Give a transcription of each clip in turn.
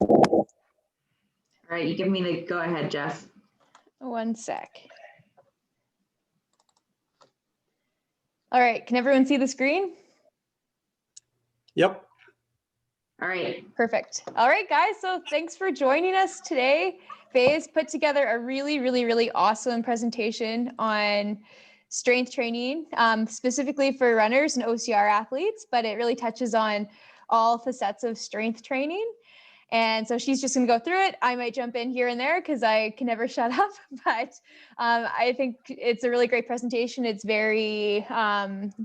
All right, you give me the go ahead, Jess. One sec. All right, can everyone see the screen? Yep. All right. Perfect. All right, guys, so thanks for joining us today. Faye has put together a really awesome presentation on strength training, specifically for runners and OCR athletes, but it really touches on all facets of strength training. And so she's just going to go through it. I might jump in here and there because I can never shut up, but I think it's a really great presentation. It's very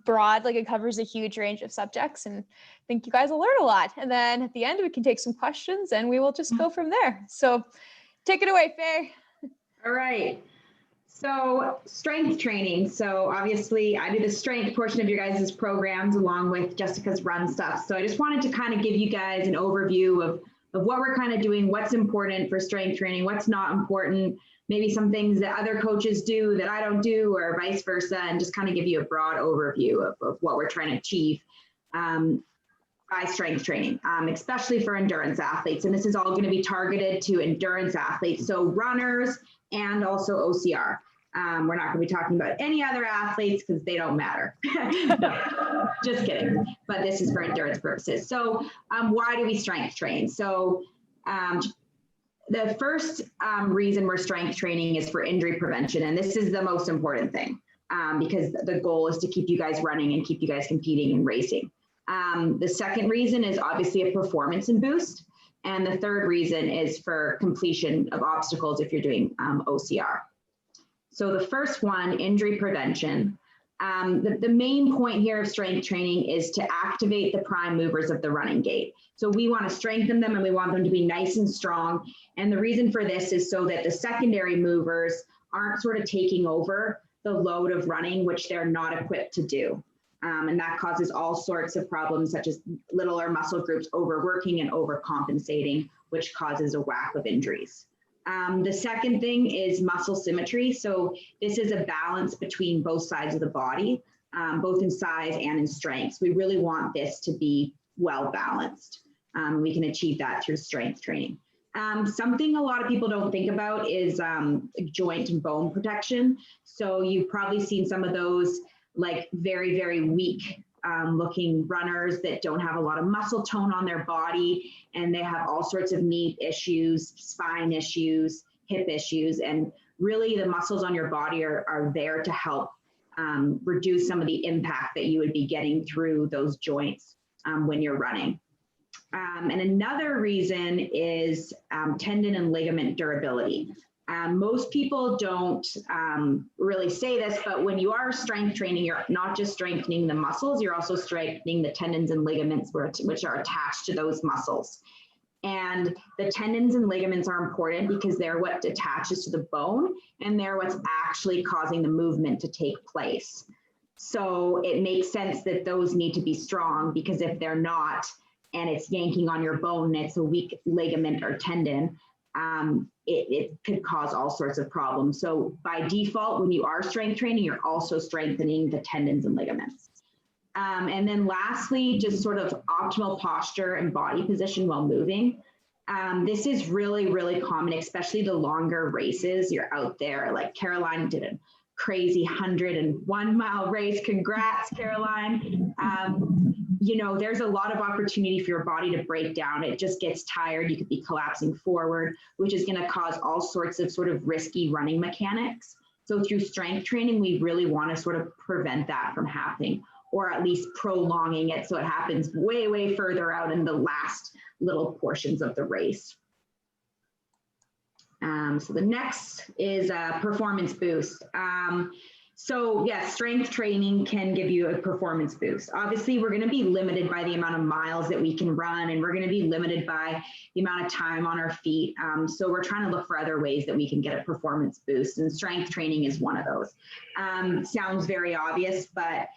broad, like it covers a huge range of subjects, and I think you guys will learn a lot. And then at the end, we can take some questions and we will just go from there. So take it away, Faye. All right. So strength training. So obviously I do the strength portion of your guys' programs along with Jessica's run stuff. So I just wanted to kind of give you guys an overview of what we're kind of doing, what's important for strength training, what's not important, maybe some things that other coaches do that I don't do or vice versa, and just kind of give you a broad overview of what we're trying to achieve by strength training, especially for endurance athletes. And this is all going to be targeted to endurance athletes, so runners and also OCR. We're not going to be talking about any other athletes because they don't matter. No, just kidding. But this is for endurance purposes. So why do we strength train? So the first reason we're strength training is for injury prevention. And this is the most important thing because the goal is to keep you guys running and keep you guys competing and racing. The second reason is obviously a performance and boost. And the third reason is for completion of obstacles if you're doing OCR. So the first one, injury prevention. The main point here of strength training is to activate the prime movers of the running gait. So we want to strengthen them and we want them to be nice and strong. And the reason for this is so that the secondary movers aren't sort of taking over the load of running, which they're not equipped to do. And that causes all sorts of problems such as littler muscle groups overworking and overcompensating, which causes a whack of injuries. The second thing is muscle symmetry. So this is a balance between both sides of the body, both in size and in strength. We really want this to be well balanced. We can achieve that through strength training. Something a lot of people don't think about is joint and bone protection. So you've probably seen some of those like very weak looking runners that don't have a lot of muscle tone on their body, and they have all sorts of knee issues, spine issues, hip issues, and really the muscles on your body are there to help reduce some of the impact that you would be getting through those joints when you're running. And another reason is tendon and ligament durability. Most people don't really say this, but when you are strength training, you're not just strengthening the muscles, you're also strengthening the tendons and ligaments which are attached to those muscles. And the tendons and ligaments are important because they're what attaches to the bone and they're what's actually causing the movement to take place. So it makes sense that those need to be strong, because if they're not, and it's yanking on your bone and it's a weak ligament or tendon, it could cause all sorts of problems. So by default, when you are strength training, you're also strengthening the tendons and ligaments. And then lastly, just sort of optimal posture and body position while moving. This is really common, especially the longer races. You're out there, like Caroline did a crazy 101-mile race. Congrats, Caroline. You know, there's a lot of opportunity for your body to break down. It just gets tired. You could be collapsing forward, which is going to cause all sorts of sort of risky running mechanics. So through strength training, we really want to sort of prevent that from happening, or at least prolonging it so it happens way further out in the last little portions of the race. So the next is a performance boost. So yes, strength training can give you a performance boost. Obviously, we're going to be limited by the amount of miles that we can run, and we're going to be limited by the amount of time on our feet. So we're trying to look for other ways that we can get a performance boost, and strength training is one of those. Sounds very obvious, but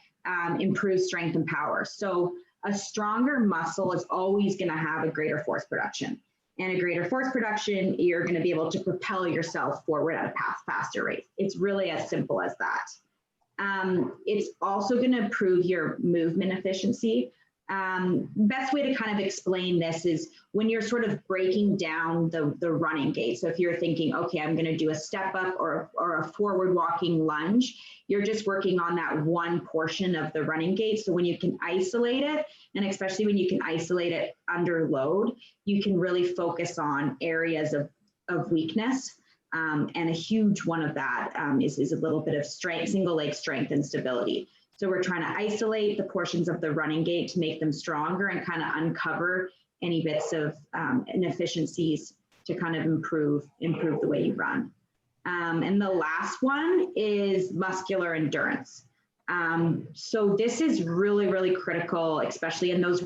improves strength and power. So a stronger muscle is always going to have a greater force production. And a greater force production, you're going to be able to propel yourself forward at a faster rate. It's really as simple as that. It's also going to improve your movement efficiency. Best way to kind of explain this is when you're sort of breaking down the running gait. So if you're thinking, okay, I'm going to do a step up or a forward walking lunge, you're just working on that one portion of the running gait. So when you can isolate it, and especially when you can isolate it under load, you can really focus on areas of weakness. And a huge one of that is a little bit of strength, single leg strength and stability. So we're trying to isolate the portions of the running gait to make them stronger and kind of uncover any bits of inefficiencies to kind of improve the way you run. And the last one is muscular endurance. So this is really, really critical, especially in those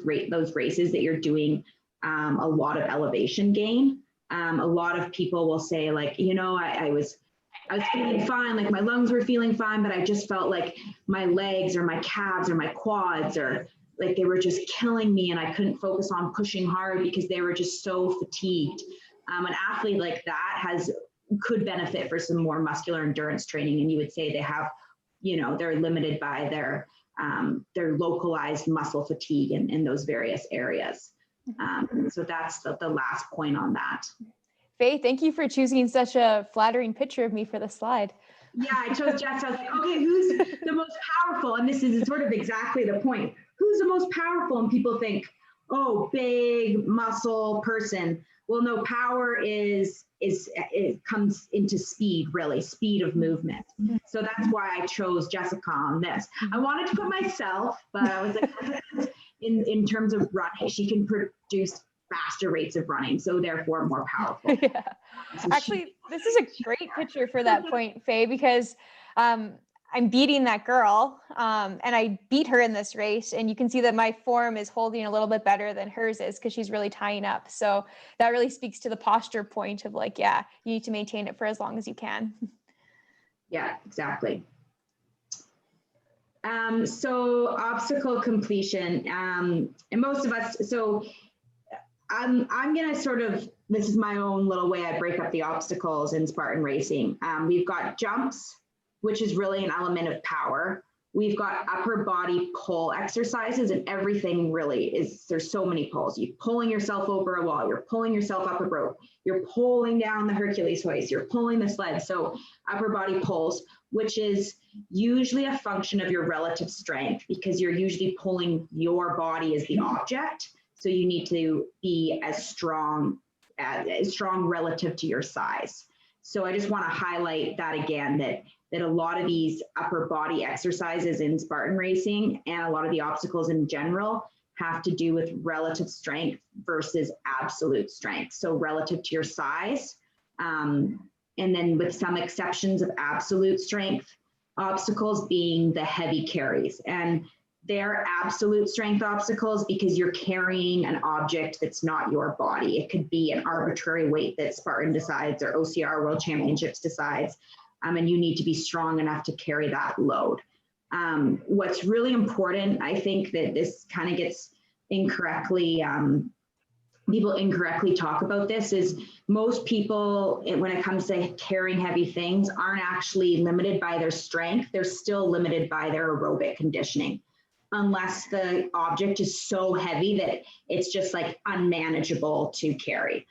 races that you're doing a lot of elevation gain. A lot of people will say like, you know, I was feeling fine, like my lungs were feeling fine, but I just felt like my legs or my calves or my quads or like they were just killing me and I couldn't focus on pushing hard because they were just so fatigued. An athlete like that could benefit for some more muscular endurance training, and you would say they have, you know, they're limited by their localized muscle fatigue in those various areas. So that's the last point on that. Faye, thank you for choosing such a flattering picture of me for the slide. Yeah, I chose Jess. I was like, okay, who's the most powerful? And this is sort of exactly the point. Who's the most powerful? And people think, oh, big muscle person. Well, no, power it comes into speed, really, speed of movement. So that's why I chose Jessica on this. I wanted to put myself, but I was like, in terms of running, she can produce faster rates of running, so therefore more powerful. Yeah. So actually, this is a great picture for that point, Faye, because I'm beating that girl, and I beat her in this race, and you can see that my form is holding a little bit better than hers is because she's really tying up. So that really speaks to the posture point of like, yeah, you need to maintain it for as long as you can. Yeah, exactly. So obstacle completion, and most of us, so I'm going to sort of, this is my own little way I break up the obstacles in Spartan racing. We've got jumps, which is really an element of power. We've got upper body pull exercises, and everything really is, there's so many pulls. You're pulling yourself over a wall, you're pulling yourself up a rope, you're pulling down the Hercules hoist, you're pulling the sled. So upper body pulls, which is usually a function of your relative strength because you're usually pulling your body as the object. So you need to be as strong relative to your size. So I just want to highlight that again, that a lot of these upper body exercises in Spartan racing and a lot of the obstacles in general have to do with relative strength versus absolute strength. So relative to your size, and then with some exceptions of absolute strength, obstacles being the heavy carries. And they're absolute strength obstacles because you're carrying an object that's not your body. It could be an arbitrary weight that Spartan decides or OCR World Championships decides, and you need to be strong enough to carry that load. What's really important, I think that this kind of gets incorrectly, people incorrectly talk about this, is most people, when it comes to carrying heavy things, aren't actually limited by their strength. They're still limited by their aerobic conditioning, unless the object is so heavy that it's just like unmanageable to carry.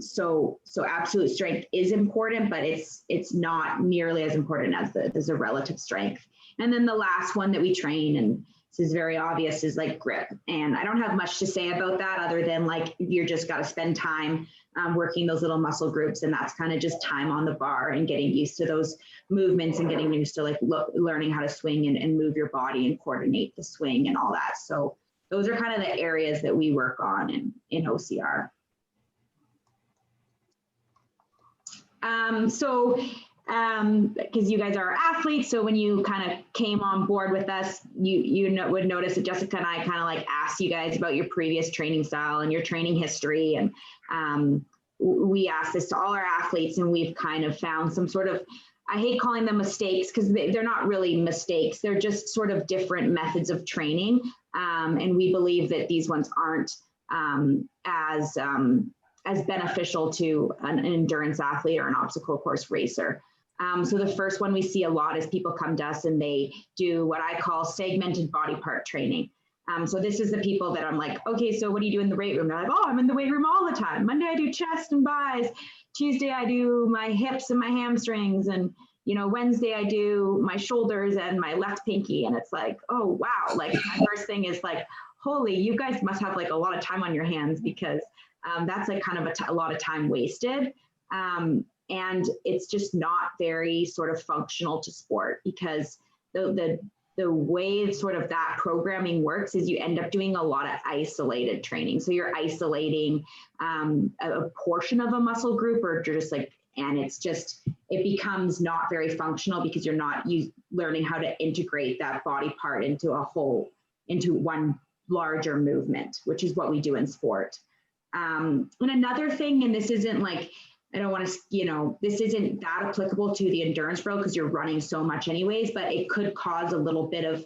So absolute strength is important, but it's not nearly as important as the relative strength. And then the last one that we train, and this is very obvious, is like grip. And I don't have much to say about that other than like you're just got to spend time working those little muscle groups, and that's kind of just time on the bar and getting used to those movements and getting used to like learning how to swing and move your body and coordinate the swing and all that. So those are kind of the areas that we work on in OCR. Because you guys are athletes, so when you kind of came on board with us, you would notice that Jessica and I kind of like asked you guys about your previous training style and your training history, and we asked this to all our athletes, and we've kind of found some sort of, I hate calling them mistakes because they're not really mistakes, they're just sort of different methods of training, and we believe that these ones aren't as beneficial to an endurance athlete or an obstacle course racer. So the first one we see a lot is people come to us and they do what I call segmented body part training. So this is the people that I'm like, okay, so what do you do in the weight room? They're like, oh, I'm in the weight room all the time. Monday I do chest and buys. Tuesday I do my hips and my hamstrings. And, Wednesday I do my shoulders and my left pinky. And it's like, oh, wow. Like my first thing is like, holy, you guys must have like a lot of time on your hands, because that's like kind of a lot of time wasted. And it's just not very sort of functional to sport, because the way sort of that programming works is you end up doing a lot of isolated training. So you're isolating a portion of a muscle group, or just like, and it becomes not very functional, because you're not learning how to integrate that body part into into one larger movement, which is what we do in sport. And another thing, and this isn't like, I don't want to, this isn't that applicable to the endurance pro, because you're running so much anyways, but it could cause a little bit of,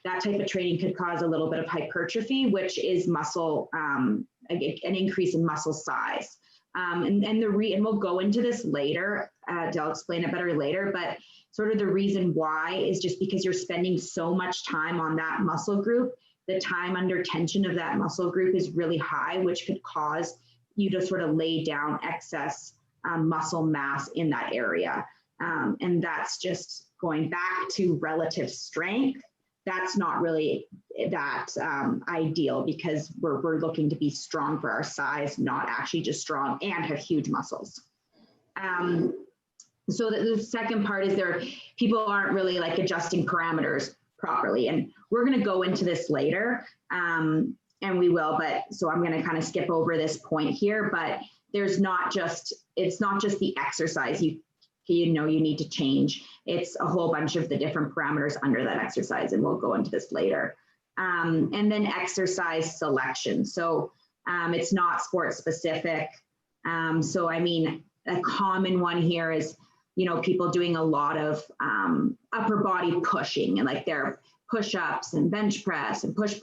that type of training could cause a little bit of hypertrophy, which is muscle, an increase in muscle size. And we'll go into this later, I'll explain it better later, but sort of the reason why is just because you're spending so much time on that muscle group. The time under tension of that muscle group is really high, which could cause you to sort of lay down excess muscle mass in that area. And that's just going back to relative strength. That's not really that ideal, because we're looking to be strong for our size, not actually just strong and have huge muscles. So the second part is people aren't really like adjusting parameters properly. And we're going to go into this later, and we will, but so I'm going to kind of skip over this point here, but it's not just the exercise you need to change. It's a whole bunch of the different parameters under that exercise, and we'll go into this later. And then exercise selection. So it's not sport specific. So I mean, a common one here is, people doing a lot of upper body pushing, and like their push-ups and bench press and push.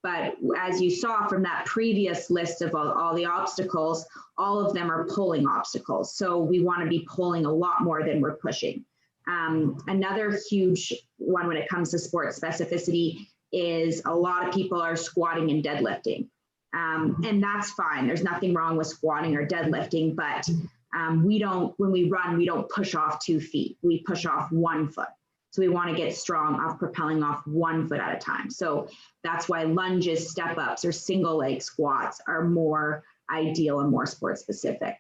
But as you saw from that previous list of all the obstacles, all of them are pulling obstacles. So we want to be pulling a lot more than we're pushing. Another huge one when it comes to sport specificity is a lot of people are squatting and deadlifting. And that's fine. There's nothing wrong with squatting or deadlifting, but when we run, we don't push off 2 feet. We push off 1 foot. So we want to get strong off propelling off 1 foot at a time. So that's why lunges, step ups, or single leg squats are more ideal and more sport specific.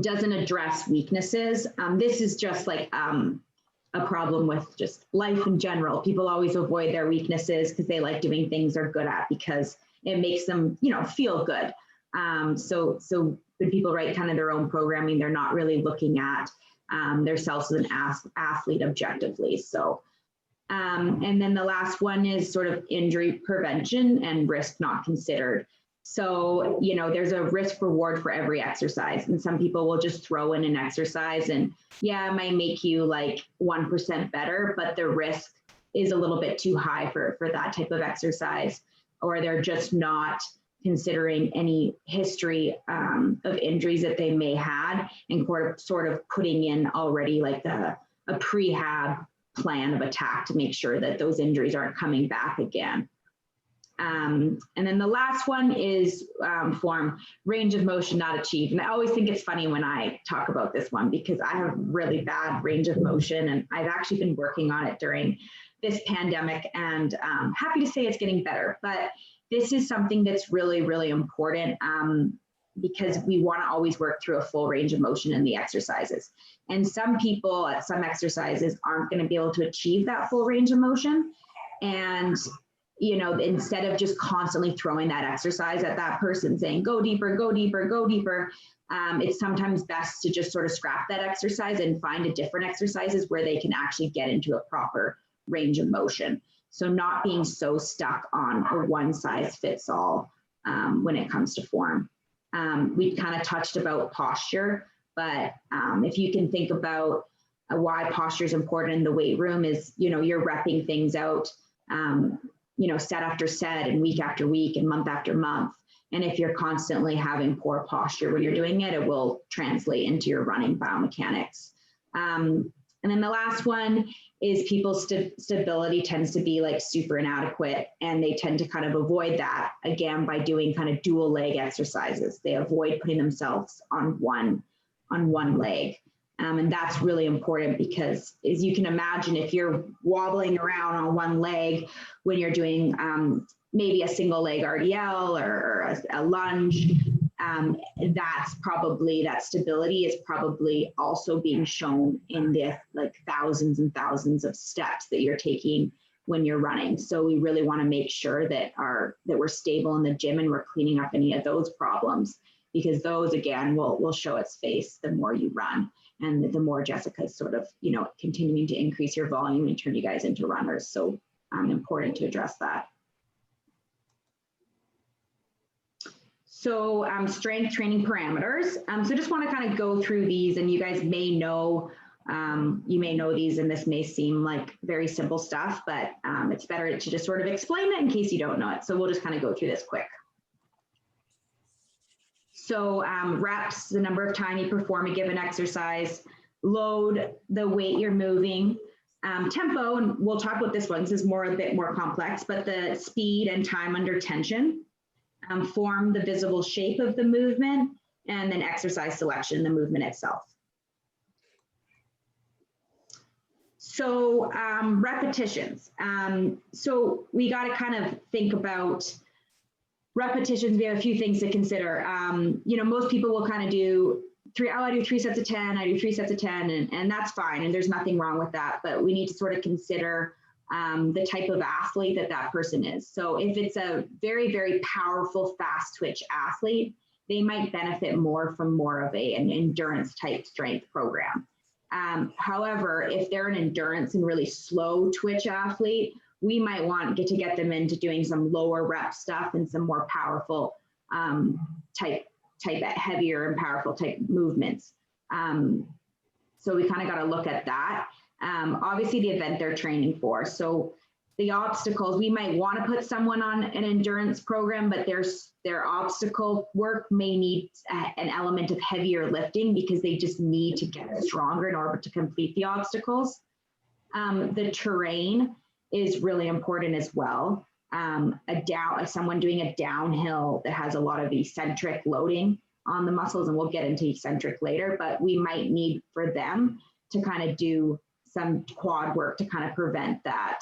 Doesn't address weaknesses. This is just like a problem with just life in general. People always avoid their weaknesses because they like doing things they're good at, because it makes them, feel good. So when people write kind of their own programming, they're not really looking at themselves as an athlete objectively. So, and then the last one is sort of injury prevention and risk not considered. So, there's a risk reward for every exercise, and some people will just throw in an exercise and yeah, it might make you like 1% better, but the risk is a little bit too high for that type of exercise, or they're just not considering any history of injuries that they may had, and sort of putting in already like a prehab plan of attack to make sure that those injuries aren't coming back again. And then the last one is form range of motion not achieved. And I always think it's funny when I talk about this one, because I have really bad range of motion, and I've actually been working on it during this pandemic, and happy to say it's getting better. But this is something that's really, really important, because we want to always work through a full range of motion in the exercises. And some people at some exercises aren't going to be able to achieve that full range of motion. And, instead of just constantly throwing that exercise at that person saying, go deeper, go deeper, go deeper, it's sometimes best to just sort of scrap that exercise and find a different exercises where they can actually get into a proper range of motion. So not being so stuck on a one size fits all when it comes to form. We kind of touched about posture, but if you can think about why posture is important in the weight room is, you're repping things out, set after set and week after week and month after month. And if you're constantly having poor posture when you're doing it, it will translate into your running biomechanics. And then the last one is people's stability tends to be like super inadequate, and they tend to kind of avoid that again by doing kind of dual leg exercises. They avoid putting themselves on one leg. And that's really important because, as you can imagine, if you're wobbling around on one leg when you're doing maybe a single leg RDL or a lunge, that stability is probably also being shown in the like thousands and thousands of steps that you're taking when you're running. So we really want to make sure that we're stable in the gym and we're cleaning up any of those problems, because those again will show its face the more you run, and the more Jessica's sort of continuing to increase your volume and turn you guys into runners. So important to address that. So strength training parameters. So just want to kind of go through these, and you guys may know, these, and this may seem like very simple stuff, but it's better to just sort of explain it in case you don't know it. So we'll just kind of go through this quick. So reps, the number of time you perform a given exercise, load, the weight you're moving, tempo, and we'll talk about this one. This is a bit more complex, but the speed and time under tension, form, the visible shape of the movement, and then exercise selection, the movement itself. So repetitions. So we got to kind of think about repetitions. We have a few things to consider. Most people will kind of do I do 3 sets of 10, I do 3 sets of 10, and that's fine. And there's nothing wrong with that, but we need to sort of consider the type of athlete that person is. So if it's a very, very powerful, fast twitch athlete, they might benefit more from more of an endurance type strength program. However, if they're an endurance and really slow twitch athlete, we might want to get them into doing some lower rep stuff and some more powerful type heavier and powerful type movements. So we kind of got to look at that. Obviously the event they're training for. So the obstacles, we might want to put someone on an endurance program, but their obstacle work may need an element of heavier lifting because they just need to get stronger in order to complete the obstacles. The terrain is really important as well. Someone doing a downhill that has a lot of eccentric loading on the muscles, and we'll get into eccentric later, but we might need for them to kind of do some quad work to kind of prevent that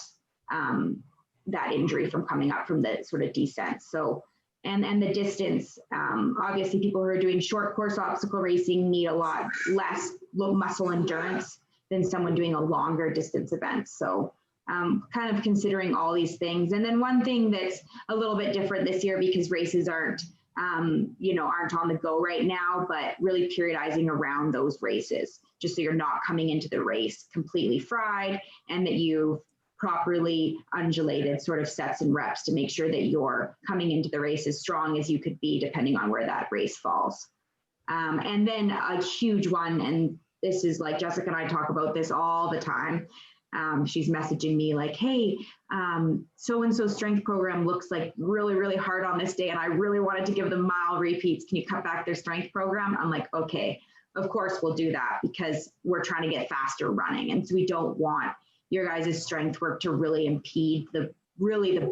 injury from coming up from the sort of descent. So, and the distance, obviously people who are doing short course obstacle racing need a lot less low muscle endurance than someone doing a longer distance event. So kind of considering all these things. And then one thing that's a little bit different this year, because races aren't on the go right now, but really periodizing around those races, just so you're not coming into the race completely fried, and that you've properly undulated sort of sets and reps to make sure that you're coming into the race as strong as you could be, depending on where that race falls. And then a huge one, and this is like Jessica and I talk about this all the time. She's messaging me like, hey, so-and-so strength program looks like really, really hard on this day, and I really wanted to give them mile repeats. Can you cut back their strength program? I'm like, okay, of course we'll do that, because we're trying to get faster running. And so we don't want your guys' strength work to really impede the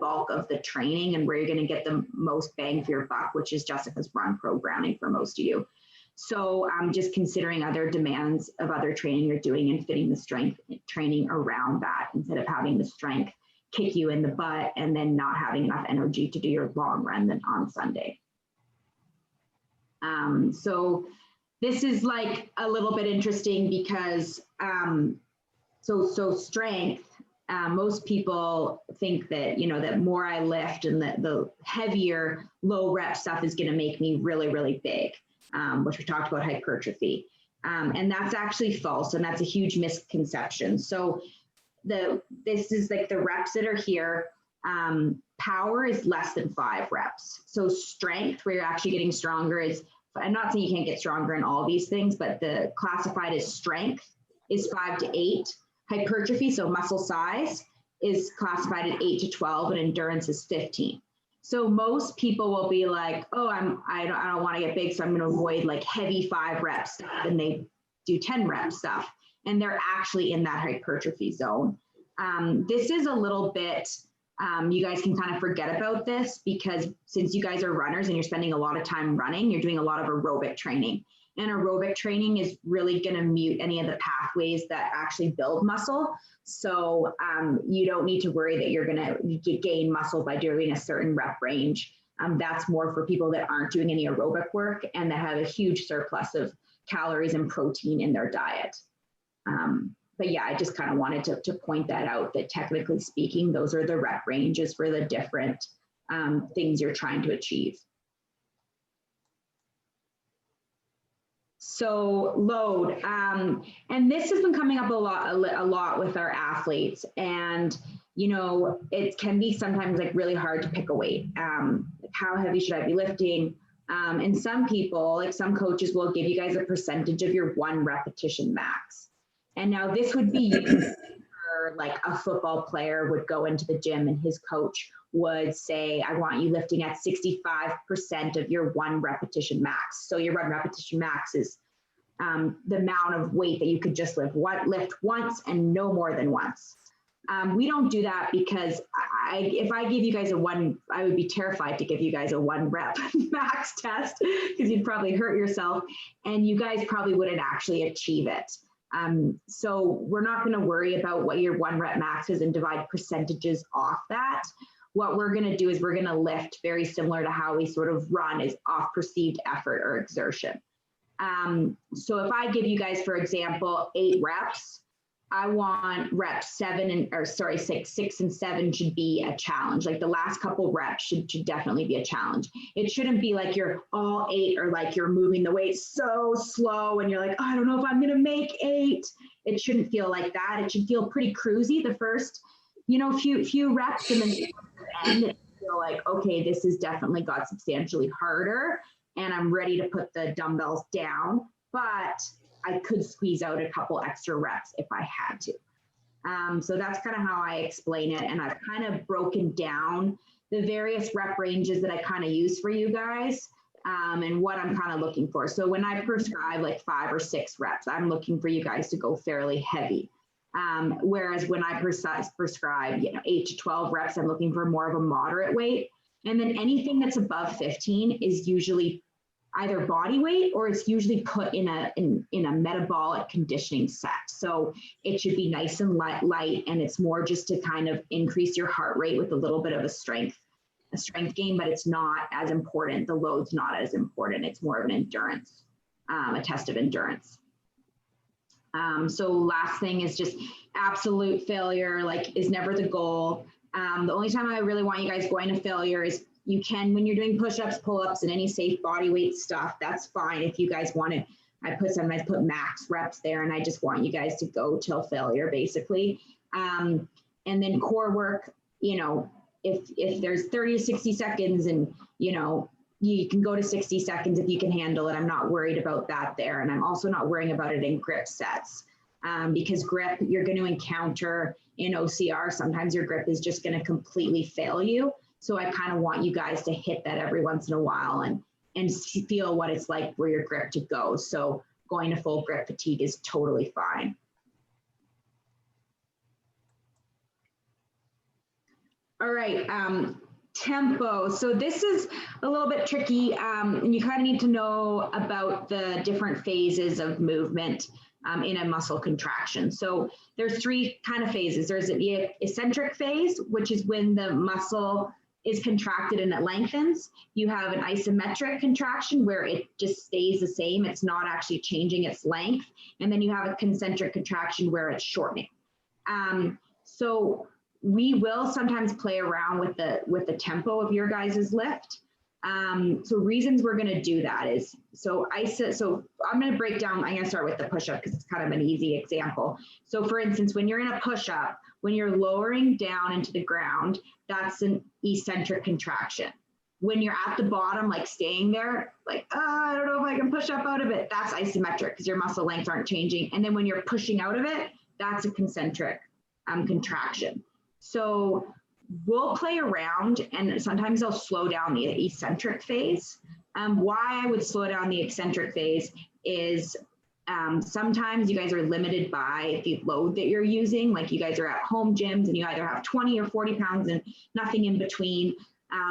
bulk of the training and where you're going to get the most bang for your buck, which is Jessica's run programming for most of you. So just considering other demands of other training you're doing and fitting the strength training around that, instead of having the strength kick you in the butt and then not having enough energy to do your long run then on Sunday. So this is like a little bit interesting because so strength, most people think that, that more I lift and the heavier low rep stuff is going to make me really, really big. Which we talked about hypertrophy. And that's actually false, and that's a huge misconception. So this is like the reps that are here. Power is less than 5 reps. So strength, where you're actually getting stronger, is, I'm not saying you can't get stronger in all these things, but the classified as strength is 5 to 8. Hypertrophy, so muscle size, is classified at 8 to 12, and endurance is 15. So most people will be like, oh, I don't want to get big, so I'm going to avoid like heavy 5 reps, and they do 10 rep stuff. and they're actually in that hypertrophy zone. This is a little bit, you guys can kind of forget about this because since you guys are runners and you're spending a lot of time running, you're doing a lot of aerobic training. And aerobic training is really going to mute any of the pathways that actually build muscle. So you don't need to worry that you're going to gain muscle by doing a certain rep range. That's more for people that aren't doing any aerobic work and that have a huge surplus of calories and protein in their diet. But yeah, I just kind of wanted to point that out, that technically speaking, those are the rep ranges for the different things you're trying to achieve. So load, and this has been coming up a lot with our athletes, and you know, it can be sometimes like really hard to pick a weight. Like how heavy should I be lifting? And some people, like some coaches, will give you guys a percentage of your 1 repetition max. And now this would be for like a football player would go into the gym and his coach would say, I want you lifting at 65% of your 1 repetition max. So your 1 repetition max is the amount of weight that you could just lift once and no more than once. We don't do that because if I give you guys I would be terrified to give you guys a 1 rep max test because you'd probably hurt yourself and you guys probably wouldn't actually achieve it. So we're not going to worry about what your 1 rep max is and divide percentages off that. What we're going to do is we're going to lift very similar to how we sort of run, is off perceived effort or exertion. So if I give you guys, for example, 8 reps, I want reps 6 and 7 should be a challenge. Like the last couple reps should definitely be a challenge. It shouldn't be like you're all 8 or like you're moving the weight so slow and you're like, oh, I don't know if I'm going to make 8. It shouldn't feel like that. It should feel pretty cruisy the first, few reps, and then end it feel like, okay, this has definitely got substantially harder and I'm ready to put the dumbbells down, but I could squeeze out a couple extra reps if I had to. So that's kind of how I explain it. And I've kind of broken down the various rep ranges that I kind of use for you guys and what I'm kind of looking for. So when I prescribe like 5 or 6 reps, I'm looking for you guys to go fairly heavy. Whereas when I prescribe, 8 to 12 reps, I'm looking for more of a moderate weight. And then anything that's above 15 is usually either body weight or it's usually put in a metabolic conditioning set. So it should be nice and light, and it's more just to kind of increase your heart rate with a little bit of a strength gain, but it's not as important. The load's not as important. It's more of an endurance, a test of endurance. So last thing is just absolute failure, is never the goal. The only time I really want you guys going to failure is you can, when you're doing push-ups, pull-ups, and any safe body weight stuff, that's fine. If you guys want to, I put max reps there, and I just want you guys to go till failure, basically. And then core work, if there's 30 to 60 seconds and, you can go to 60 seconds if you can handle it. I'm not worried about that there. And I'm also not worrying about it in grip sets because grip, you're going to encounter in OCR, sometimes your grip is just going to completely fail you. So I kind of want you guys to hit that every once in a while and feel what it's like for your grip to go. So going to full grip fatigue is totally fine. All right, tempo. So this is a little bit tricky, and you kind of need to know about the different phases of movement in a muscle contraction. So there's 3 kind of phases. There's the eccentric phase, which is when the muscle is contracted and it lengthens. You have an isometric contraction where it just stays the same. It's not actually changing its length. And then you have a concentric contraction where it's shortening. So we will sometimes play around with the tempo of your guys' lift. So reasons we're going to do that is, so I'm going to break down, I'm going to start with the push-up because it's kind of an easy example. So for instance, when you're in a push-up, when you're lowering down into the ground, that's an eccentric contraction. When you're at the bottom, staying there, I don't know if I can push up out of it, that's isometric because your muscle lengths aren't changing. And then when you're pushing out of it, that's a concentric contraction. So we'll play around, and sometimes I'll slow down the eccentric phase. Why I would slow down the eccentric phase is Sometimes you guys are limited by the load that you're using. Like you guys are at home gyms and you either have 20 or 40 pounds and nothing in between.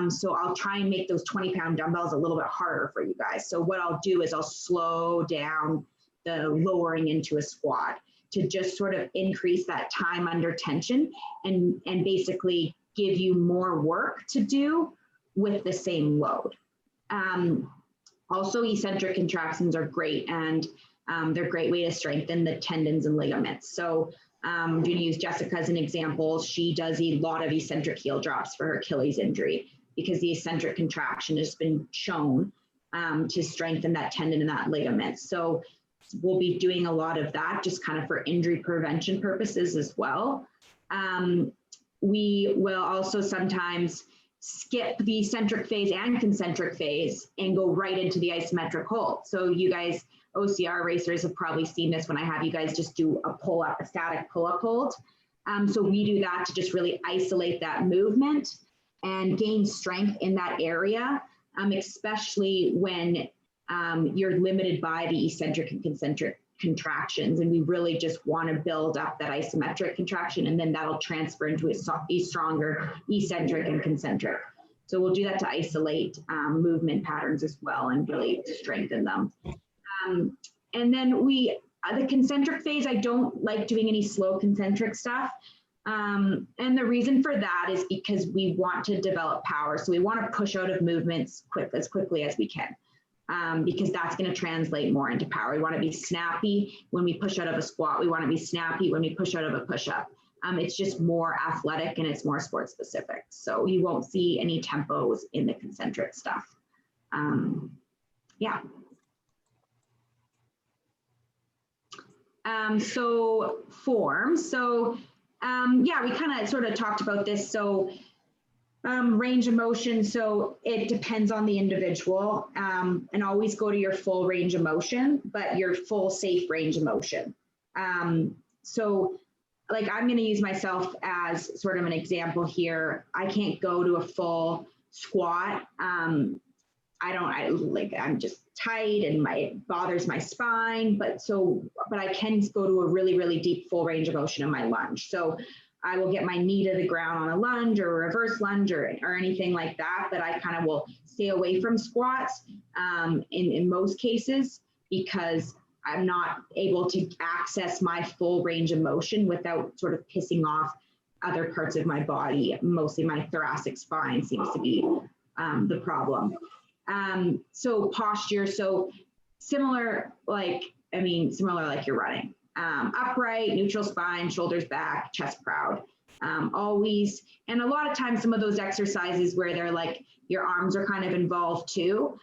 So I'll try and make those 20-pound dumbbells a little bit harder for you guys. So what I'll do is I'll slow down the lowering into a squat to just sort of increase that time under tension and basically give you more work to do with the same load. Also, eccentric contractions are great, and they're a great way to strengthen the tendons and ligaments. So I'm going to use Jessica as an example. She does a lot of eccentric heel drops for her Achilles injury because the eccentric contraction has been shown to strengthen that tendon and that ligament. So we'll be doing a lot of that just kind of for injury prevention purposes as well. We will also sometimes skip the eccentric phase and concentric phase and go right into the isometric hold. So you guys, OCR racers, have probably seen this when I have you guys just do a pull-up, a static pull-up hold. So we do that to just really isolate that movement and gain strength in that area, especially when you're limited by the eccentric and concentric contractions. And we really just want to build up that isometric contraction, and then that'll transfer into a stronger eccentric and concentric. So we'll do that to isolate movement patterns as well and really strengthen them. And then the concentric phase, I don't like doing any slow concentric stuff. And the reason for that is because we want to develop power. So we want to push out of movements as quickly as we can. Because that's going to translate more into power. We want to be snappy when we push out of a squat. We want to be snappy when we push out of a push-up. It's just more athletic and it's more sport specific. So you won't see any tempos in the concentric stuff. Yeah. So form. So yeah, we kind of sort of talked about this. So range of motion, so it depends on the individual, and always go to your full range of motion, but your full safe range of motion. So like I'm going to use myself as sort of an example here. I can't go to a full squat. I'm just tight and it bothers my spine, but I can go to a really, really deep full range of motion in my lunge. So I will get my knee to the ground on a lunge or a reverse lunge or anything like that, but I kind of will stay away from squats in most cases because I'm not able to access my full range of motion without sort of pissing off other parts of my body. Mostly my thoracic spine seems to be the problem. So posture, so similar like you're running. Upright, neutral spine, shoulders back, chest proud. Always, and a lot of times some of those exercises where they're like your arms are kind of involved too.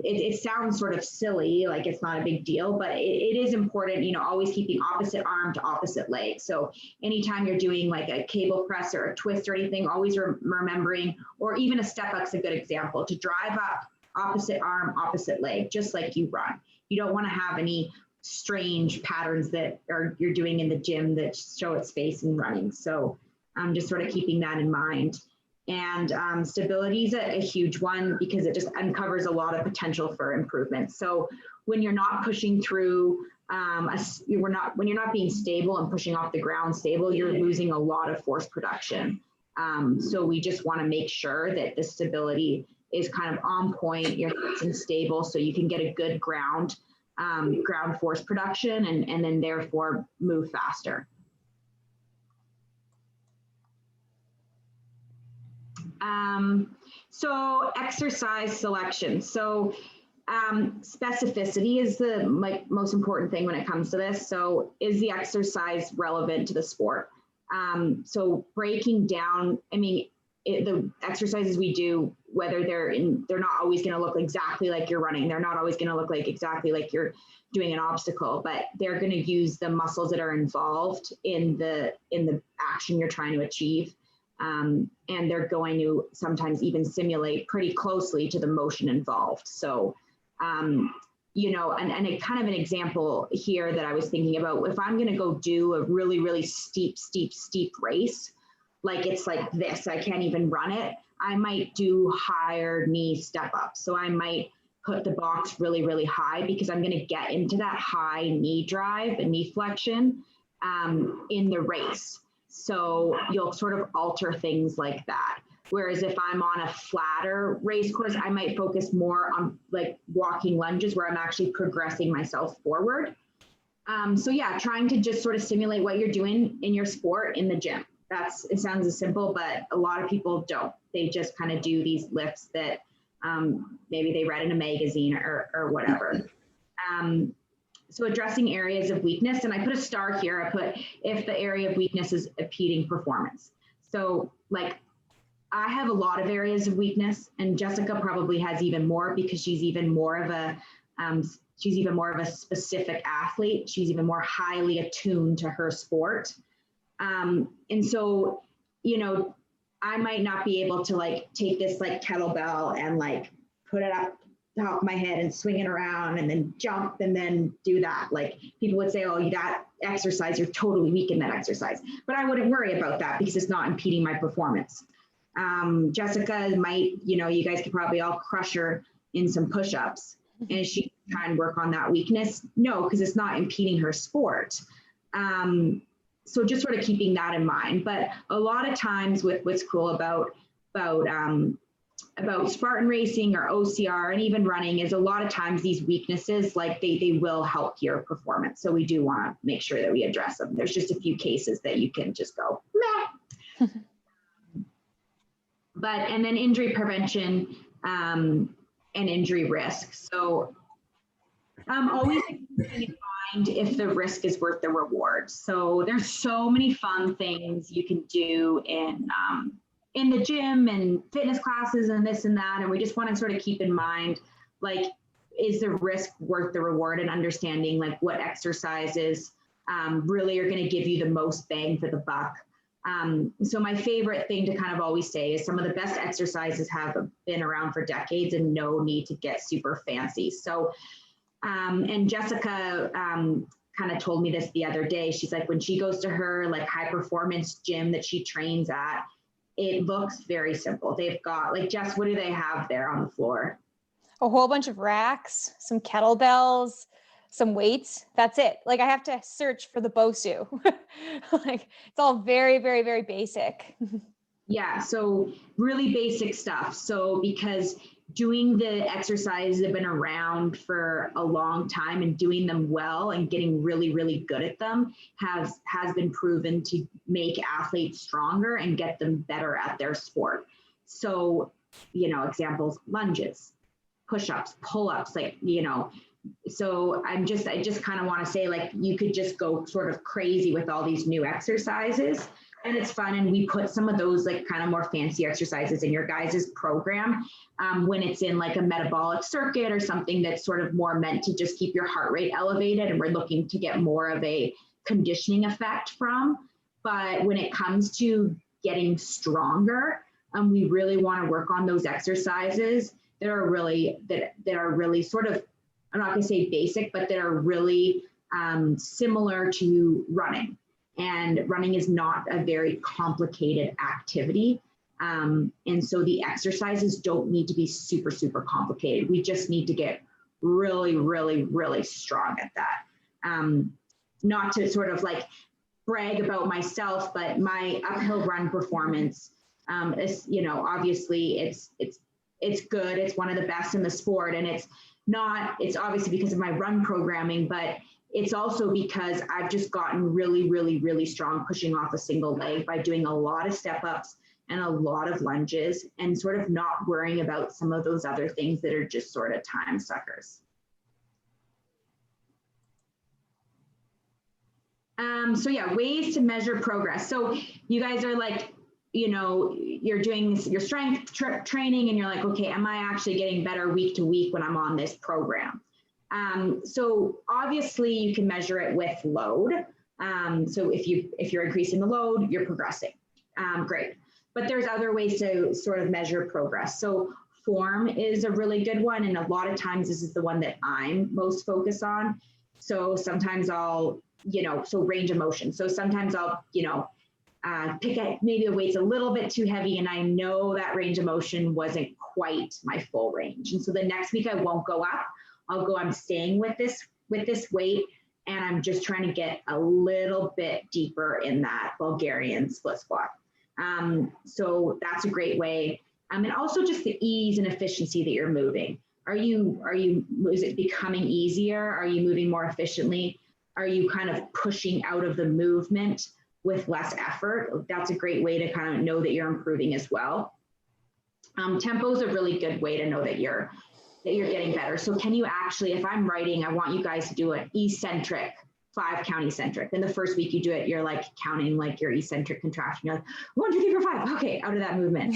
It sounds sort of silly, like it's not a big deal, but it is important, always keeping opposite arm to opposite leg. So anytime you're doing like a cable press or a twist or anything, always remembering, or even a step up's a good example, to drive up opposite arm, opposite leg, just like you run. You don't want to have any strange patterns that you're doing in the gym that show its face in running. So I'm just sort of keeping that in mind. And stability is a huge one because it just uncovers a lot of potential for improvement. So when you're not pushing through, when you're not being stable and pushing off the ground stable, you're losing a lot of force production. So we just want to make sure that the stability is kind of on point, you're nice and stable, so you can get a good ground force production and then therefore move faster. So exercise selection. So specificity is the most important thing when it comes to this. So is the exercise relevant to the sport? So breaking down, the exercises we do, whether they're not always going to look exactly like you're running. They're not always going to look like exactly like you're doing an obstacle, but they're going to use the muscles that are involved in the action you're trying to achieve. And they're going to sometimes even simulate pretty closely to the motion involved. So, and a kind of an example here that I was thinking about, if I'm going to go do a really, really steep race, like it's like this, I can't even run it, I might do higher knee step up. So I might put the box really, really high because I'm going to get into that high knee drive and knee flexion in the race. So you'll sort of alter things like that. Whereas if I'm on a flatter race course, I might focus more on like walking lunges where I'm actually progressing myself forward. So yeah, trying to just sort of simulate what you're doing in your sport in the gym. It sounds as simple, but a lot of people don't. They just kind of do these lifts that maybe they read in a magazine or whatever. So addressing areas of weakness, and I put a star here. I put if the area of weakness is impeding performance. So like I have a lot of areas of weakness, and Jessica probably has even more because she's even more of a specific athlete. She's even more highly attuned to her sport. And so, you know, I might not be able to like take this like kettlebell and like put it up top of my head and swing it around and then jump and then do that. Like people would say, oh, that exercise, you're totally weak in that exercise. But I wouldn't worry about that because it's not impeding my performance. Jessica might, you know, you guys could probably all crush her in some push-ups. And is she trying to work on that weakness? No, because it's not impeding her sport. So just sort of keeping that in mind. But a lot of times with what's cool about Spartan racing or OCR and even running is a lot of times these weaknesses, like they will help your performance. So we do want to make sure that we address them. There's just a few cases that you can just go, meh. And then injury prevention and injury risk. So always keeping in mind if the risk is worth the reward. So there's so many fun things you can do in the gym and fitness classes and this and that. And we just want to sort of keep in mind, like, is the risk worth the reward, and understanding like what exercises really are going to give you the most bang for the buck. So my favorite thing to kind of always say is some of the best exercises have been around for decades and no need to get super fancy. So, and Jessica kind of told me this the other day. She's like, when she goes to her like high performance gym that she trains at, it looks very simple. They've got like, Jess, what do they have there on the floor? A whole bunch of racks, some kettlebells, some weights. That's it. Like I have to search for the BOSU. Like it's all very, very, very basic. Yeah. So really basic stuff. So because doing the exercises that have been around for a long time and doing them well and getting really, really good at them has been proven to make athletes stronger and get them better at their sport. So, you know, examples, lunges, push-ups, pull-ups, like, you know, so I just kind of want to say, like, you could just go sort of crazy with all these new exercises, and it's fun. And we put some of those like kind of more fancy exercises in your guys' program when it's in like a metabolic circuit or something that's sort of more meant to just keep your heart rate elevated, and we're looking to get more of a conditioning effect from. But when it comes to getting stronger, we really want to work on those exercises that are really sort of, I'm not going to say basic, but that are really similar to running. And running is not a very complicated activity. And so the exercises don't need to be super, super complicated. We just need to get really, really, really strong at that. Not to sort of like brag about myself, but my uphill run performance is, you know, obviously it's good. It's one of the best in the sport. And it's obviously because of my run programming, but it's also because I've just gotten really, really, really strong pushing off a single leg by doing a lot of step ups and a lot of lunges and sort of not worrying about some of those other things that are just sort of time suckers. So yeah, ways to measure progress. So you guys are like, you know, you're doing your strength training and you're like, okay, am I actually getting better week to week when I'm on this program? So obviously you can measure it with load. So if you're increasing the load, you're progressing. Great. But there's other ways to sort of measure progress. So form is a really good one. And a lot of times this is the one that I'm most focused on. So sometimes I'll, you know, so range of motion. So sometimes I'll, you know, pick at maybe the weight's a little bit too heavy and I know that range of motion wasn't quite my full range. And so the next week I won't go up. I'm staying with this weight, and I'm just trying to get a little bit deeper in that Bulgarian split squat. So that's a great way. And also just the ease and efficiency that you're moving. Is it becoming easier? Are you moving more efficiently? Are you kind of pushing out of the movement with less effort? That's a great way to kind of know that you're improving as well. Tempo is a really good way to know that you're getting better. So can you actually, if I'm writing, I want you guys to do an eccentric, 5 count eccentric. Then the first week you do it, you're like counting like your eccentric contraction. You're like 1, 2, 3, 4, 5. Okay, out of that movement.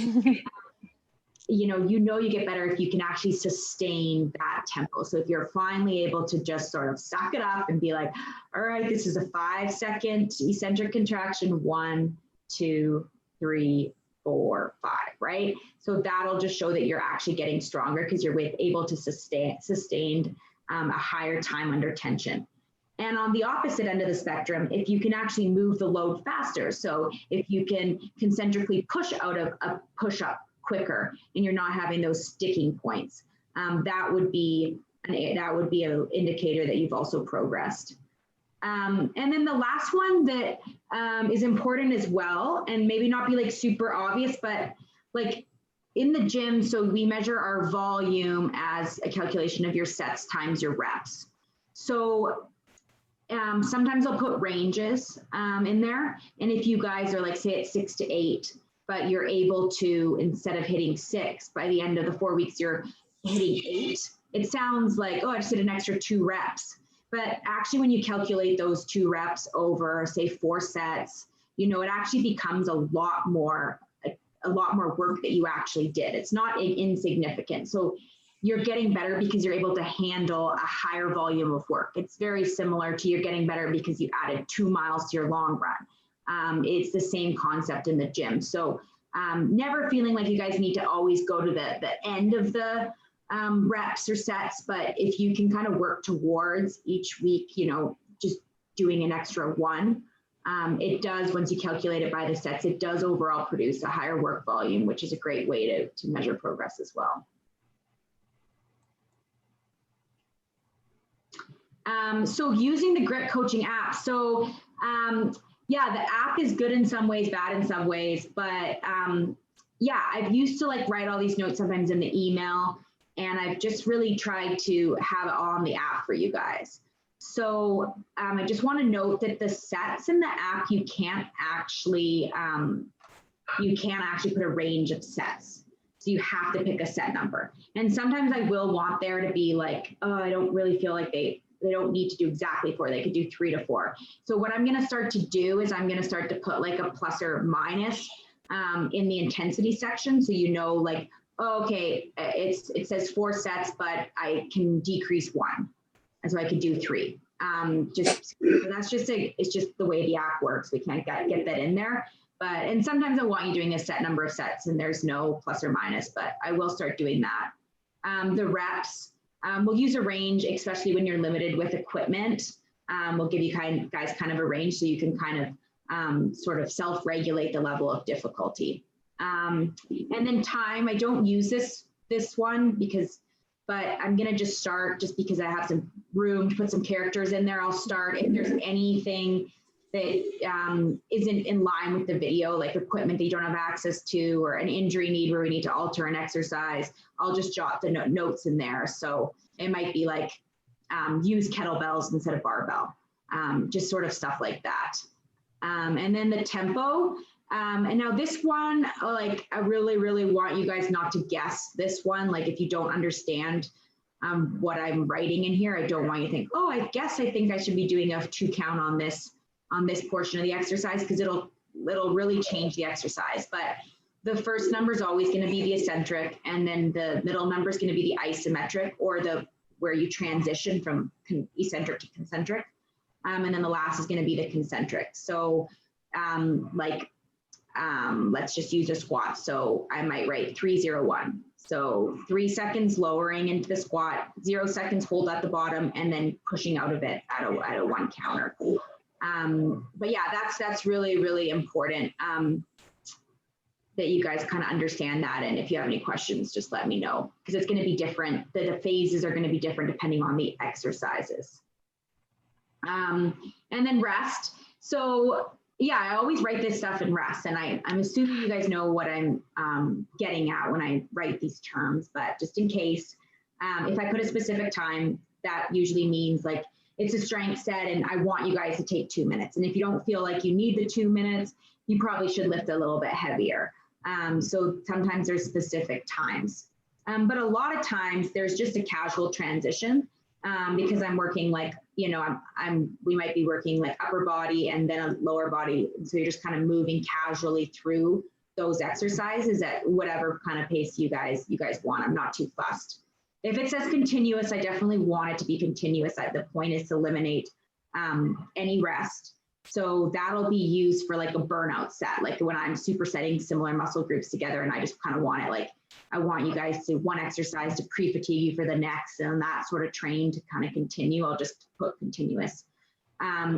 You get better if you can actually sustain that tempo. So if you're finally able to just sort of suck it up and be like, all right, this is a 5-second eccentric contraction, 1, 2, 3, 4, 5, right? So that'll just show that you're actually getting stronger because you're able to sustain a higher time under tension. And on the opposite end of the spectrum, if you can actually move the load faster, so if you can concentrically push out of a push-up quicker and you're not having those sticking points, that would be an indicator that you've also progressed. And then the last one that is important as well, and maybe not be like super obvious, but like in the gym, so we measure our volume as a calculation of your sets times your reps. So sometimes I'll put ranges in there. And if you guys are like, say at 6 to 8, but you're able to, instead of hitting 6, by the end of the 4 weeks, you're hitting 8. It sounds like, oh, I just did an extra 2 reps. But actually, when you calculate those 2 reps over, say, 4 sets, it actually becomes a lot more work that you actually did. It's not insignificant. So you're getting better because you're able to handle a higher volume of work. It's very similar to you're getting better because you added 2 miles to your long run. It's the same concept in the gym. So never feeling like you guys need to always go to the end of the reps or sets, but if you can kind of work towards each week, just doing an extra 1, it does, once you calculate it by the sets, it does overall produce a higher work volume, which is a great way to measure progress as well. So using the grip coaching app. So yeah, the app is good in some ways, bad in some ways, but yeah, I've used to like write all these notes sometimes in the email, and I've just really tried to have it all on the app for you guys. So I just want to note that the sets in the app, you can't actually put a range of sets. So you have to pick a set number. And sometimes I will want there to be like, oh, I don't really feel like they don't need to do exactly 4. They could do 3 to 4. So what I'm going to start to do is I'm going to start to put like a plus or minus in the intensity section. So like, oh, okay, it says 4 sets, but I can decrease 1. And so I could do 3. It's just the way the app works. We can't get that in there. And sometimes I want you doing a set number of sets and there's no plus or minus, but I will start doing that. The reps, we'll use a range, especially when you're limited with equipment. We'll give you guys kind of a range so you can kind of sort of self-regulate the level of difficulty. And then time, I don't use this one but I'm gonna just start just because I have some room to put some characters in there. I'll start if there's anything that isn't in line with the video, like equipment that you don't have access to or an injury need where we need to alter an exercise, I'll just jot the notes in there. So it might be like use kettlebells instead of barbell, just sort of stuff like that. And then the tempo. And now this one, like I really, really want you guys not to guess this one. Like if you don't understand what I'm writing in here, I don't want you to think, oh, I think I should be doing a 2 count on this portion of the exercise, because it'll really change the exercise. But the first number is always going to be the eccentric, and then the middle number is going to be the isometric, or where you transition from eccentric to concentric, and then the last is going to be the concentric. So let's just use a squat. So I might write 3-0-1. So 3 seconds lowering into the squat, 0 seconds hold at the bottom, and then pushing out of it at a 1 counter. But yeah, that's really, really important. that you guys kind of understand that. And if you have any questions, just let me know, because it's going to be different. The phases are going to be different depending on the exercises. And then rest. So yeah, I always write this stuff in rest, and I'm assuming you guys know what I'm getting at when I write these terms, but just in case, if I put a specific time, that usually means like it's a strength set and I want you guys to take 2 minutes. And if you don't feel like you need the 2 minutes, you probably should lift a little bit heavier. So sometimes there's specific times, but a lot of times there's just a casual transition, because I'm working like, you know, we might be working like upper body and then a lower body. So you're just kind of moving casually through those exercises at whatever kind of pace you guys want. I'm not too fussed. If it says continuous, I definitely want it to be continuous. The point is to eliminate any rest. So that'll be used for like a burnout set, like when I'm supersetting similar muscle groups together, and I just kind of want it like, I want you guys to one exercise to pre-fatigue you for the next, and that sort of train to kind of continue. I'll just put continuous.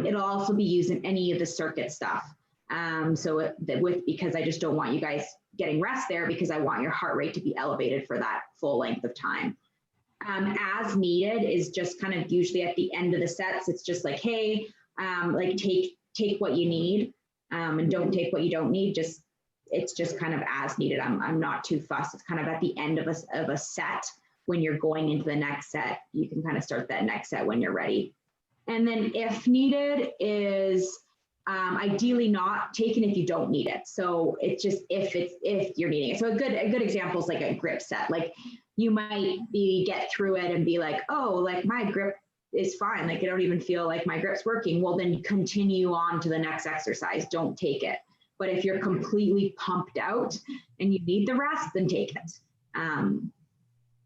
It'll also be used in any of the circuit stuff. Because I just don't want you guys getting rest there, because I want your heart rate to be elevated for that full length of time. As needed is just kind of usually at the end of the sets. It's just like, hey, like take what you need, and don't take what you don't need. It's just kind of as needed. I'm not too fussed. It's kind of at the end of a set. When you're going into the next set, you can kind of start that next set when you're ready. And then if needed is ideally not taken if you don't need it. So it's just if you're needing it. So a good example is like a grip set. Like you might get through it and be like, oh, like my grip is fine. Like I don't even feel like my grip's working. Well, then continue on to the next exercise. Don't take it. But if you're completely pumped out and you need the rest, then take it.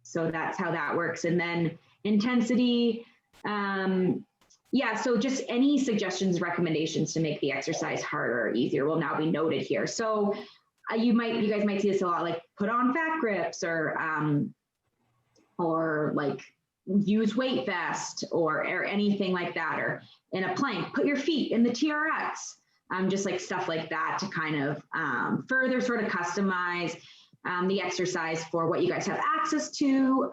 So that's how that works. And then intensity, yeah, so just any suggestions, recommendations to make the exercise harder or easier will now be noted here. So you guys might see this a lot, like put on fat grips, or like use weight vest, or anything like that, or in a plank, put your feet in the TRX. Just like stuff like that to kind of further sort of customize the exercise for what you guys have access to,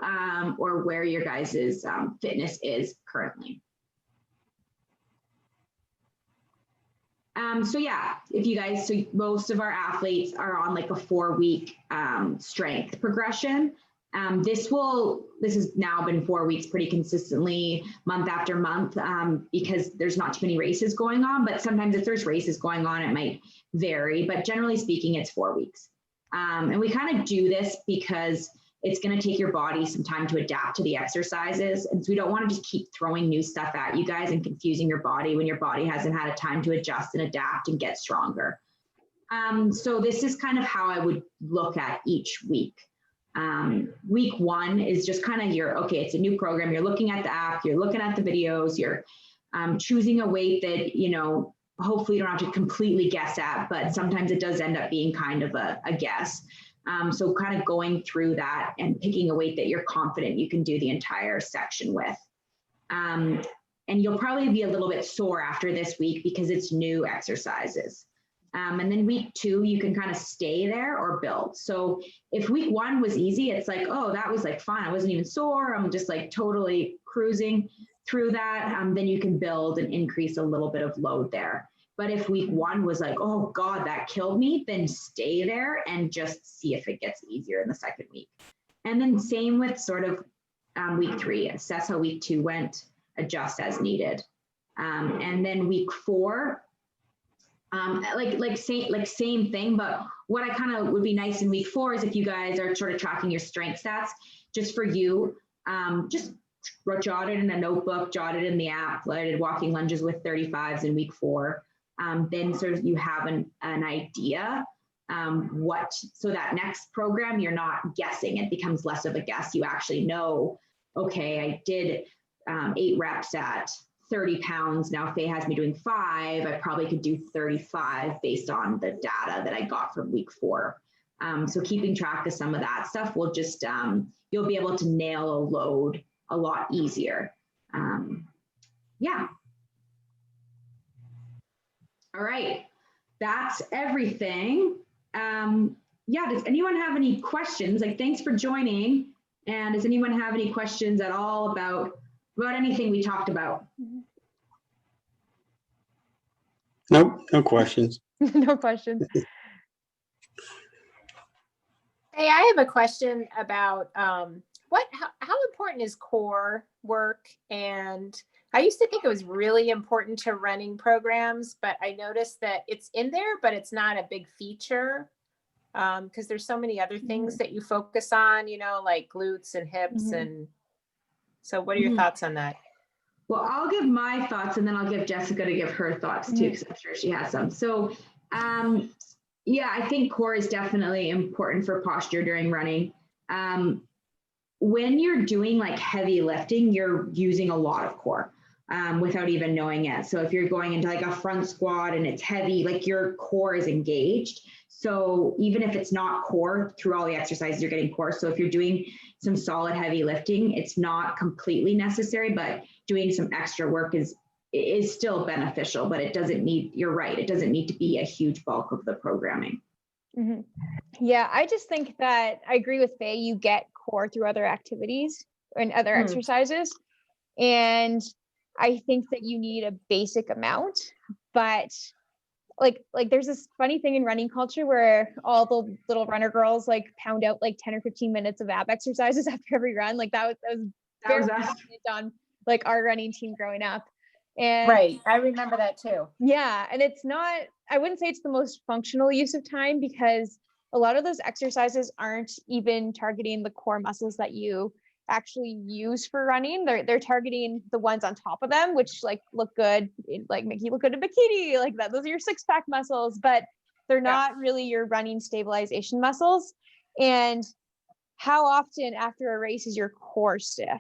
or where your guys' fitness is currently. So yeah, so most of our athletes are on like a 4-week strength progression. This has now been 4 weeks pretty consistently, month after month, because there's not too many races going on, but sometimes if there's races going on, it might vary, but generally speaking, it's 4 weeks. And we kind of do this because it's going to take your body some time to adapt to the exercises. And so we don't want to just keep throwing new stuff at you guys and confusing your body when your body hasn't had a time to adjust and adapt and get stronger. So this is kind of how I would look at each week. Week 1 is just kind of it's a new program. You're looking at the app, you're looking at the videos, you're choosing a weight that, hopefully you don't have to completely guess at, but sometimes it does end up being kind of a guess. So kind of going through that and picking a weight that you're confident you can do the entire section with. And you'll probably be a little bit sore after this week because it's new exercises. And then week 2, you can kind of stay there or build. So if week 1 was easy, it's like, oh, that was like fun. I wasn't even sore. I'm just like totally cruising through that. Then you can build and increase a little bit of load there. But if week 1 was like, oh God, that killed me, then stay there and just see if it gets easier in the second week. And then same with sort of week 3, assess how week 2 went, adjust as needed. And then week 4, same thing, but what I kind of would be nice in week 4 is if you guys are sort of tracking your strength stats, just for you, just jot it in a notebook, jot it in the app. I did walking lunges with 35s in week 4. Then sort of you have an idea so that next program, you're not guessing. It becomes less of a guess. You actually know, okay, I did 8 reps at 30 pounds. Now Faye has me doing 5. I probably could do 35 based on the data that I got from week 4. So keeping track of some of that stuff will just, you'll be able to nail a load a lot easier. Yeah. All right, that's everything. yeah, does anyone have any questions? Like, thanks for joining. And does anyone have any questions at all about anything we talked about? Nope, no questions. No questions. Hey, I have a question about how important is core work? And I used to think it was really important to running programs, but I noticed that it's in there, but it's not a big feature because there's so many other things that you focus on, you know, like glutes and hips. And so what are your thoughts on that? Well, I'll give my thoughts and then I'll give Jessica to give her thoughts too, because I'm sure she has some. So, yeah, I think core is definitely important for posture during running. When you're doing like heavy lifting, you're using a lot of core without even knowing it. So if you're going into like a front squat and it's heavy, like your core is engaged. So even if it's not core, through all the exercises, you're getting core. So if you're doing some solid heavy lifting, it's not completely necessary, but doing some extra work is still beneficial, but it doesn't need, you're right, it doesn't need to be a huge bulk of the programming. Yeah, I just think that I agree with Faye. You get core through other activities and other exercises. And I think that you need a basic amount, but like there's this funny thing in running culture where all the little runner girls like pound out like 10 or 15 minutes of ab exercises after every run. Like that was very prominent on like our running team growing up. And right, I remember that too. Yeah, and it's not, I wouldn't say it's the most functional use of time because a lot of those exercises aren't even targeting the core muscles that you actually use for running. They're targeting the ones on top of them, which like look good, like make you look good in bikini, like that. Those are your six pack muscles, but they're not really your running stabilization muscles. And how often after a race is your core stiff?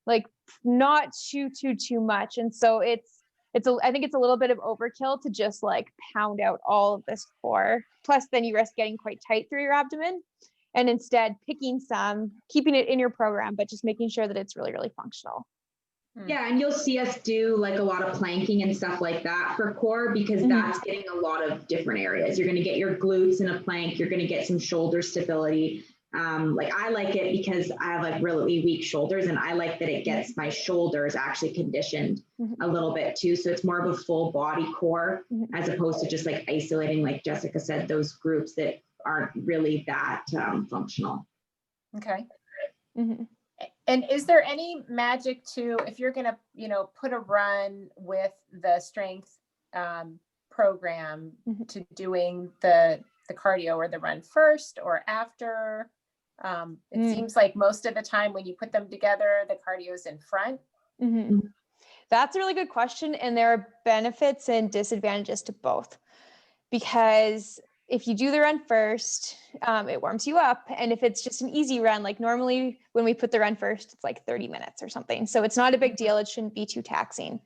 Like not too much. And so I think it's a little bit of overkill to just like pound out all of this core. Plus then you risk getting quite tight through your abdomen, and instead picking some, keeping it in your program, but just making sure that it's really, really functional. Yeah, and you'll see us do like a lot of planking and stuff like that for core because that's getting a lot of different areas. You're going to get your glutes in a plank. You're going to get some shoulder stability. Like I like it because I have like really weak shoulders, and I like that it gets my shoulders actually conditioned a little bit too. So it's more of a full body core as opposed to just like isolating, like Jessica said, those groups that aren't really that functional. Okay. And is there any magic to, if you're going to, you know, put a run with the strength program to doing the cardio or the run first or after? It seems like most of the time when you put them together, the cardio is in front. That's a really good question. And there are benefits and disadvantages to both, because if you do the run first, it warms you up. And if it's just an easy run, like normally when we put the run first, it's like 30 minutes or something. So it's not a big deal. It shouldn't be too taxing.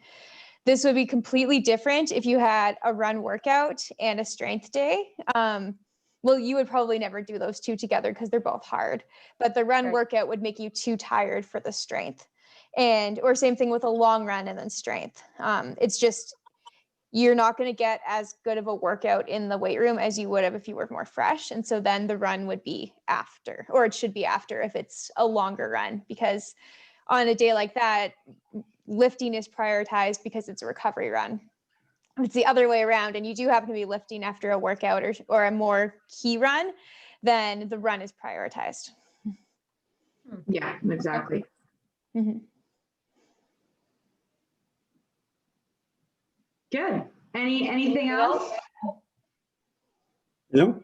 This would be completely different if you had a run workout and a strength day. Well, you would probably never do those two together because they're both hard, but the run workout would make you too tired for the strength. Or same thing with a long run and then strength. It's just, you're not going to get as good of a workout in the weight room as you would have if you were more fresh. And so then the run would be after, or it should be after if it's a longer run, because on a day like that, lifting is prioritized because it's a recovery run. If it's the other way around and you do happen to be lifting after a workout or a more key run, then the run is prioritized. Yeah, exactly. Good. Anything else? No.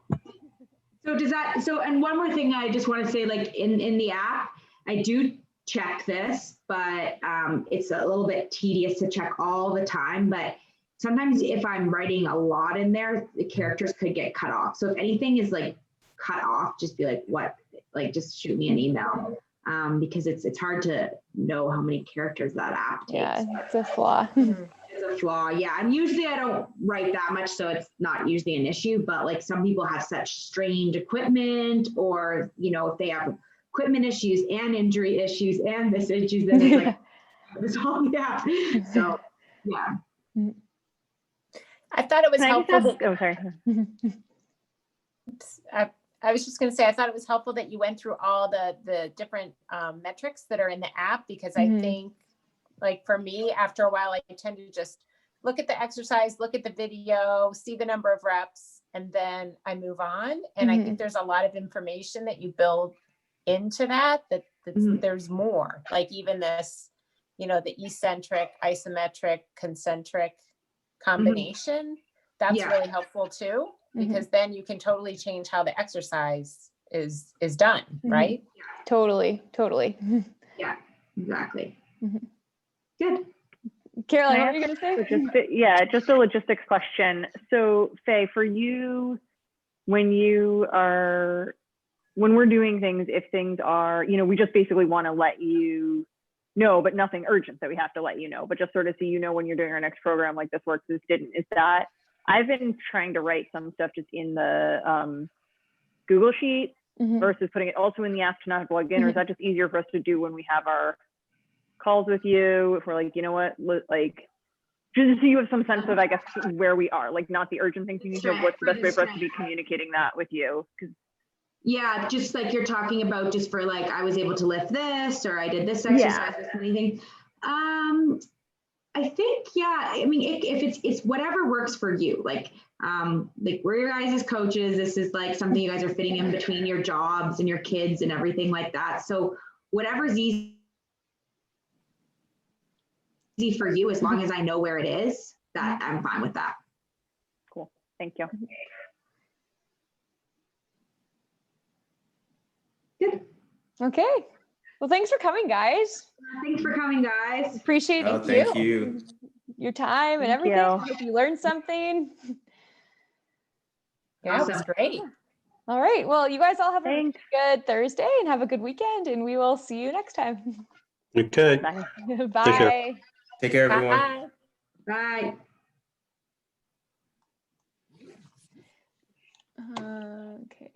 And one more thing I just want to say, like in the app, I do check this, but it's a little bit tedious to check all the time. But sometimes if I'm writing a lot in there, the characters could get cut off. So if anything is like cut off, just be like, what? Like just shoot me an email. Because it's hard to know how many characters that app takes. Yeah, it's a flaw. It's a flaw. Yeah. And usually I don't write that much, so it's not usually an issue, but like some people have such strange equipment, or, you know, if they have equipment issues and injury issues and this issues, then it's like, it's all, yeah. So, yeah. I thought it was helpful. Oh, sorry. I was just going to say, I thought it was helpful that you went through all the different metrics that are in the app, because I think, like for me, after a while, I tend to just look at the exercise, look at the video, see the number of reps, and then I move on. And I think there's a lot of information that you build into that there's more, like even this, you know, the eccentric, isometric, concentric combination. That's really helpful too, because then you can totally change how the exercise is done, right? Totally. Yeah, exactly. Good. Caroline, what were you going to say? Just a logistics question. So Faye, for you, when we're doing things, if things are, you know, we just basically want to let you know, but nothing urgent that we have to let you know, but just sort of so you know when you're doing our next program, like this works, this didn't. Is that, I've been trying to write some stuff just in the Google Sheet versus putting it also in the app to not plug in, or is that just easier for us to do when we have our calls with you? If we're like, you know what, like, just so you have some sense of, I guess, where we are, like not the urgent things you need to know, what's the best way for us to be communicating that with you? Yeah, just like you're talking about, just for like, I was able to lift this, or I did this exercise or anything. I think, I mean, if it's whatever works for you, like we're your guys' coaches. This is like something you guys are fitting in between your jobs and your kids and everything like that. So whatever's easy for you, as long as I know where it is, that I'm fine with that. Cool, thank you. Good. Okay. Well, thanks for coming, guys. Thanks for coming, guys. Appreciate Oh, thank you. your time and Thank everything. you. I hope you learned something. Yeah, it was great. All right. Well, you guys all have Thanks. a good Thursday and have a good weekend, and we will see you next time. Okay. Bye. Bye. Take care, everyone. Bye. Bye. Okay.